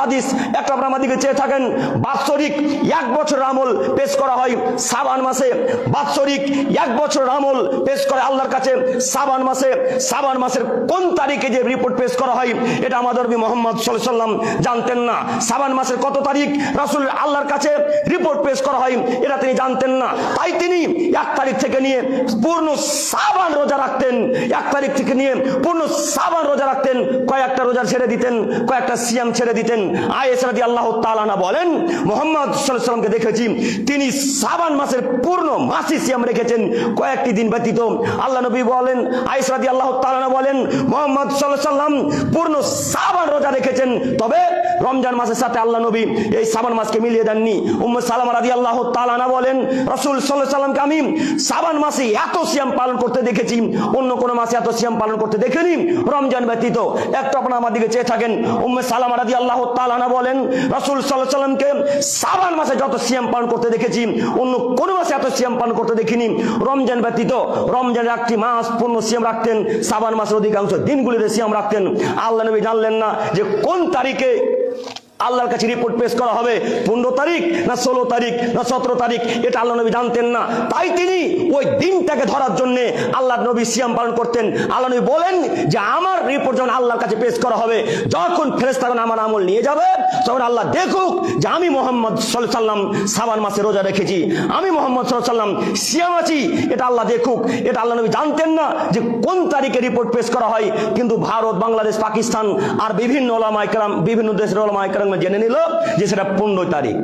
হাদিস একটা আপনার দিকে চেয়ে থাকেন। বাৎসরিক 1 বছরের আমল পেশ করা হয় শাবান মাসে। বাৎসরিক 1 বছরের আমল পেশ করে আল্লাহর কাছে শাবান মাসে। শাবান মাসের কোন তারিখে যে রিপোর্ট পেশ করা হয় এটা আমাদের নবী মুহাম্মদ সাল্লাল্লাহু আলাইহি ওয়াসাল্লাম জানতেন না। শাবান মাসের কত তারিখ রাসূল আল্লাহর কাছে রিপোর্ট পেশ করা হয় এটা তিনি জানতেন না। তাই তিনি 1 তারিখ থেকে নিয়ে পূর্ণ শাবান রোজা রাখতেন। 1 তারিখ থেকে নিয়ে পূর্ণ শাবান রোজা রাখতেন। কয়েকটা রোজা ছেড়ে দিতেন, কয়েকটা সিয়াম ছেড়ে দিতেন। আয়েশা রাদিয়াল্লাহু তাআলা আনহা বলেন, মুহাম্মদ সাল্লাল্লাহু আলাইহি ওয়াসাল্লামকে দেখেছি তিনি শাবান মাসের পূর্ণ মাসি সিয়াম রেখেছেন, কয়েকটি দিন ব্যতীত। আল্লাহ নবী বলেন, আয়েশা রাদিয়াল্লাহু তাআলা আনহা বলেন, মুহাম্মদ সাল্লাল্লাহু আলাইহি ওয়াসাল্লাম পূর্ণ শাবান রোজা রেখেছেন, তবে রমজান মাসের সাথে আল্লাহ নবী এই শাবান মাসকে মিলিয়ে দেননি। উম্মে সালামা রাদিয়াল্লাহু তাআলা আনহা বলেন, রাসূল সাল্লাল্লাহু আলাইহি ওয়াসাল্লামকে আমি শাবান মাসে এত সিয়াম পালন করতে দেখেছি, অন্য কোন মাসে এত সিয়াম পালন করতে দেখিনি রমজান ব্যতীত। একটু আপনারা আমার দিকে চেয়ে থাকেন। উম্মে সালামা রাদিয়াল্লাহু তাআলা আনহা বলেন, রাসূল সাল্লাল্লাহু আলাইহি ওয়াসাল্লামকে শাবান মাসে যত সিয়াম পালন করতে দেখেছি, অন্য কোন মাসে এত সিয়াম পালন করতে দেখিনি রমজান ব্যতীত। রমজানের 1টি মাস পূর্ণ সিয়াম রাখতেন, শাবান মাসের অধিকাংশ দিনগুলিতে সিয়াম রাখতেন। আল্লাহ নবী জানলেন না যে কোন তারিখে আল্লাহর কাছে রিপোর্ট পেশ করা হবে, 15 তারিখ না 16 তারিখ না 17 তারিখ, এটা আল্লাহ নবী জানতেন না। তাই তিনি ওই দিনটাকে ধরার জন্য আল্লাহর নবী সিয়াম পালন করতেন। আল্লাহ নবী বলেন যে আমার রিপোর্ট যখন আল্লাহর কাছে পেশ করা হবে, যখন ফেরেশতাগণ আমার আমল নিয়ে যাবে, তখন আল্লাহ দেখুক যে আমি মুহাম্মদ সাল্লাল্লাহু আলাইহি ওয়াসাল্লাম শাবান মাসে রোজা রেখেছি, আমি মুহাম্মদ সাল্লাল্লাহু আলাইহি ওয়াসাল্লাম সিয়াম আছি, এটা আল্লাহ দেখুক। এটা আল্লাহ নবী জানতেন না যে কোন তারিখে রিপোর্ট পেশ করা হয়। কিন্তু ভারত, বাংলাদেশ, পাকিস্তান আর বিভিন্ন ওলামায়ে কেরাম, বিভিন্ন দেশের ওলামায়ে কেরাম জেনে নিল যে সেটা 15 তারিখ,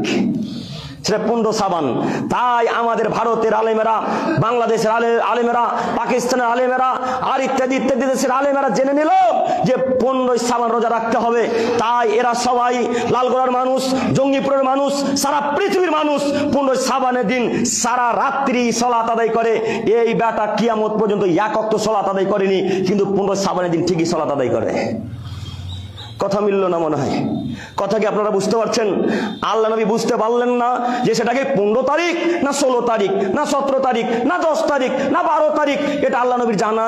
সেটা 15 শাবান। তাই আমাদের ভারতের আলেমেরা, বাংলাদেশের আলেমেরা, পাকিস্তানের আলেমেরা আর ইত্যাদি ইত্যাদি দেশের আলেমেরা জেনে নিল যে 15 শাবান রোজা রাখতে হবে। তাই এরা সবাই লালগোলার মানুষ, জঙ্গিপুরের মানুষ, সারা পৃথিবীর মানুষ 15 শাবানের দিন সারা রাত্রি সালাত আদায় করে। এই বেটা কিয়ামত পর্যন্ত 1 ওয়াক্ত সালাত আদায় করেনি, কিন্তু 15 শাবানের দিন ঠিকই সালাত আদায় করে। কথা মিলল না মনে হয়? কথা কি আপনারা বুঝতে পারছেন? আল্লাহ নবী বুঝতে পারলেন না যে সেটাকে 15 তারিখ না 16 তারিখ না 17 তারিখ না 10 তারিখ না 12 তারিখ, এটা আল্লাহ নবীর জানা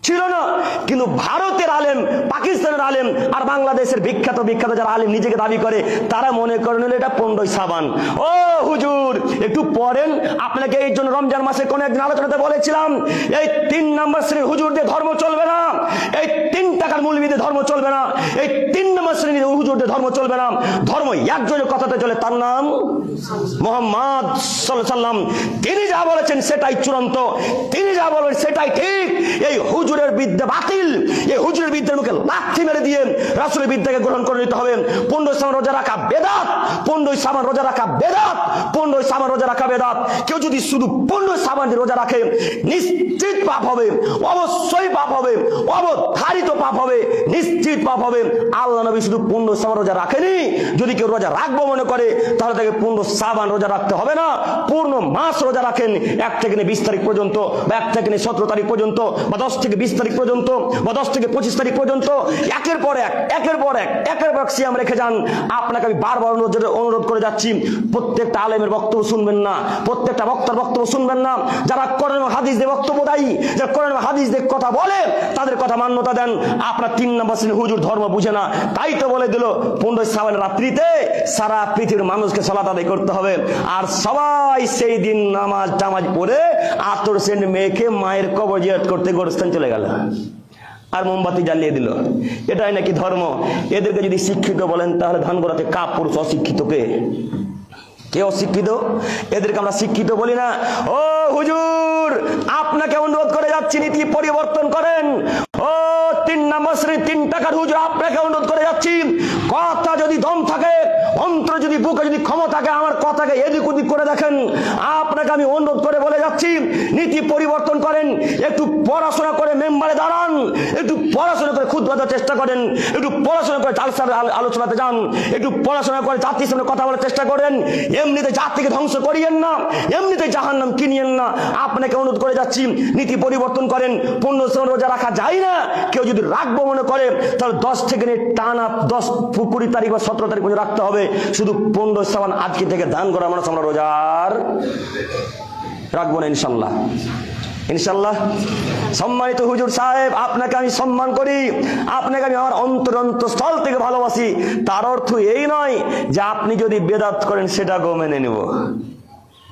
ছিল না। কিন্তু ভারতের আলেম, পাকিস্তানের আলেম আর বাংলাদেশের বিখ্যাত বিখ্যাত যারা আলেম নিজেকে দাবি করে, তারা মনে করেন এটা 15 শাবান। ও হুজুর একটু পড়েন, আপনাকে এই জন্য রমজান মাসে কোন একদিন আলোচনাতে বলেছিলাম, এই 3 নম্বর শ্রেণীর হুজুর দিয়ে ধর্ম চলবে না, এই 3 টাকার মৌলবীদের ধর্ম চলবে না, এই 3 নম্বর শ্রেণীর হুজুরদের ধর্ম চলবে না। ধর্ম একজনের কথাতে চলে, তার নাম মুহাম্মদ সাল্লাল্লাহু আলাইহি ওয়াসাল্লাম। তিনি যা বলেছেন সেটাই চূড়ান্ত, তিনি যা বলবেন সেটাই ঠিক। এই হুজুরের বিদ্যা বাতিল, এই হুজুরের বিদ্যার মুখে লাথি মেরে দিয়ে রাসূলের বিদ্যাকে গ্রহণ করে নিতে হবে। 15 শাবান রোজা রাখা বেদাত, 15 শাবান রোজা রাখা বেদাত, 15 শাবান রোজা রাখা বেদাত। কেউ যদি শুধু 15 শাবান রোজা রাখে নিশ্চিত পাপ হবে, অবশ্যই পাপ হবে, অবধারিত পাপ হবে, নিশ্চিত পাপ হবে। আল্লাহ নবী শুধু 15 শাবান রোজা রাখেনি। যদি কেউ রোজা রাখবো মনে করে, তাহলে তাকে 15 শাবান রোজা রাখতে হবে না, পূর্ণ মাস রোজা রাখেন। 1 থেকে 20 তারিখ পর্যন্ত, বা 1 থেকে 17 তারিখ পর্যন্ত, বা 10 থেকে 20 তারিখ পর্যন্ত, বা 10 থেকে 25 তারিখ পর্যন্ত একের পর এক সিয়াম রেখে যান। আপনাকে আমি বারবার অনুরোধ করে যাচ্ছি, প্রত্যেকটা আলেমের বক্তব্য শুনবেন না, প্রত্যেকটা বক্তার বক্তব্য শুনবেন না। যারা কোরআন এবং হাদিস দিয়ে বক্তব্য দেয়, যারা কোরআন এবং হাদিস দিয়ে কথা বলে, তাদের কথা মান্যতা দেন। আপনার 3 নম্বর শ্রেণীর হুজুর ধর্ম বুঝে না, তাই তো বলে দিল 15 শাবান রাত্রিতে সারা পৃথিবীর মানুষকে সালাত আদায় করতে হবে। আর সবাই সেই দিন নামাজ টামাজ পড়ে আতর সেন্ট মেখে মায়ের কবর জিয়ারত করতে গোরস্থান চলে গেল আর মোমবাতি জ্বালিয়ে দিল। এটাই নাকি ধর্ম? এদেরকে যদি শিক্ষিত বলেন, তাহলে ধান গোড়াতে কাপ পুরুষ অশিক্ষিতকে? কে অশিক্ষিত? এদেরকে আমরা শিক্ষিত বলি না। ও হুজুর, আপনাকে অনুরোধ করে যাচ্ছি, নীতি পরিবর্তন করেন। ও 3 নম্বর শ্রেণীর 3 টাকার হুজুর, আপনাকে অনুরোধ করে যাচ্ছি, কথা যদি দম থাকে, অন্তর যদি, বুকে যদি ক্ষমতা থাকে, আমার কথাকে এদিক ওদিক করে দেখেন। আপনাকে আমি অনুরোধ করে বলে যাচ্ছি, নীতি পরিবর্তন করেন। একটু পড়াশোনা করে মেম্বারে দাঁড়ান, একটু পড়াশোনা করে খুতবা দেওয়ার চেষ্টা করেন, একটু পড়াশোনা করে জালসার আলোচনাতে যান, একটু পড়াশোনা করে জাতির সামনে কথা বলার চেষ্টা করেন। এমনিতে জাতিকে ধ্বংস করিয়েন না, এমনিতে জাহান্নাম কিনিয়েন না। আপনাকে অনুরোধ করে যাচ্ছি, নীতি পরিবর্তন করেন। 15 শাবান রোজা রাখা যায় না, কেউ যদি রাখবো মনে করে, তাহলে 10 থেকে টানা 10, 20 তারিখ বা 17 তারিখ পর্যন্ত রাখতে হবে। শুধু 15 শাবান আজকে থেকে দান করা মানুষ আমরা রোজার রাখবো না ইনশাল্লাহ। ইনশাল্লাহ। সম্মানিত হুজুর সাহেব, আপনাকে আমি সম্মান করি, আপনাকে আমি আমার অন্তরস্থল থেকে ভালোবাসি। তার অর্থ এই নয় যে আপনি যদি বেদাত করেন সেটাকেও মেনে নেব,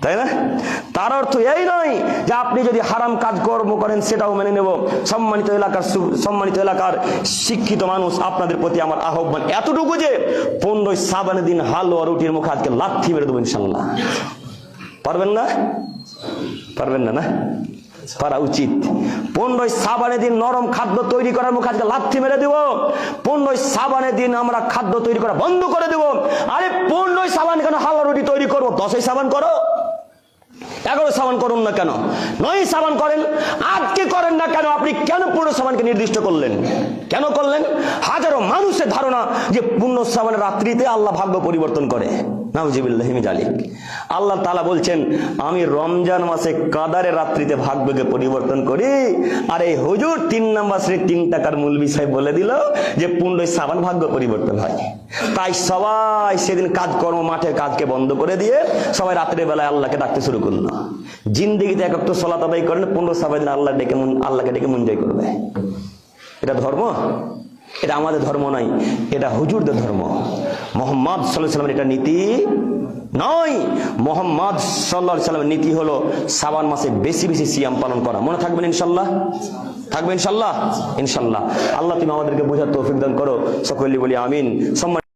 তাই না? তার অর্থ এই নয় যে আপনি যদি হারাম কাজ কর্ম করেন সেটাও মেনে নেব। সম্মানিত এলাকার শিক্ষিত মানুষ, আপনাদের প্রতি আমার আহ্বান এতটুকু যে 15 শ্রাবণের দিন হালুয়া রুটির মুখে আজকে লাথি মেরে দেবো ইনশাল্লাহ। পারবেন না? পারবেন না? না পারা উচিত। 15 শ্রাবণের দিন নরম খাদ্য তৈরি করার মুখে আজকে লাথি মেরে দেব। 15 শ্রাবণের দিন আমরা খাদ্য তৈরি করা বন্ধ করে দেব। আরে 15 শ্রাবণ কেন হালুয়া রুটি তৈরি করবো? 10 শ্রাবণ করো, 11 শ্রাবণ করুন না কেন? 9 শ্রাবণ করেন, আজকে করেন না কেন? আপনি কেন 15 শ্রাবণকে নির্দিষ্ট করলেন? কেন করলেন? হাজারো মানুষের ধারণা যে 15 শ্রাবণের রাত্রিতে আল্লাহ ভাগ্য পরিবর্তন করে। নাউযুবিল্লাহি মিন যালিক। আল্লাহ তাআলা বলছেন, আমি রমজান মাসে কাদারের রাত্রিতে ভাগ্যকে পরিবর্তন করি। আর এই হুজুর 3 নাম্বার শ্রেণীর 3 টাকার মৌলবী সাহেব বলে দিল যে 15 শ্রাবণ ভাগ্য পরিবর্তন হয়। তাই সবাই সেদিন কাজকর্ম, মাঠের কাজকে বন্ধ করে দিয়ে সবাই রাত্রের বেলায় আল্লাহকে ডাকতে শুরু করলো। জিন্দেগিতে এক একটা সালাত আদায় করেন, 15 শ্রাবণ আল্লাহকে ডেকে মন জয় করবে। এটা ধর্ম? এটা আমাদের ধর্ম নয়, এটা হুজুরদের ধর্ম। মুহাম্মদ সাল্লাল্লাহু আলাইহি ওয়াসাল্লামের এটা নীতি নয়। মুহাম্মদ সাল্লাল্লাহু আলাইহি ওয়াসাল্লামের নীতি হলো শ্রাবণ মাসে বেশি বেশি সিয়াম পালন করা। মনে থাকবেন ইনশাআল্লাহ? থাকবে ইনশাআল্লাহ? ইনশাআল্লাহ। আল্লাহ তুমি আমাদেরকে বোঝার তৌফিক দান করো। সকলে বলি আমিন।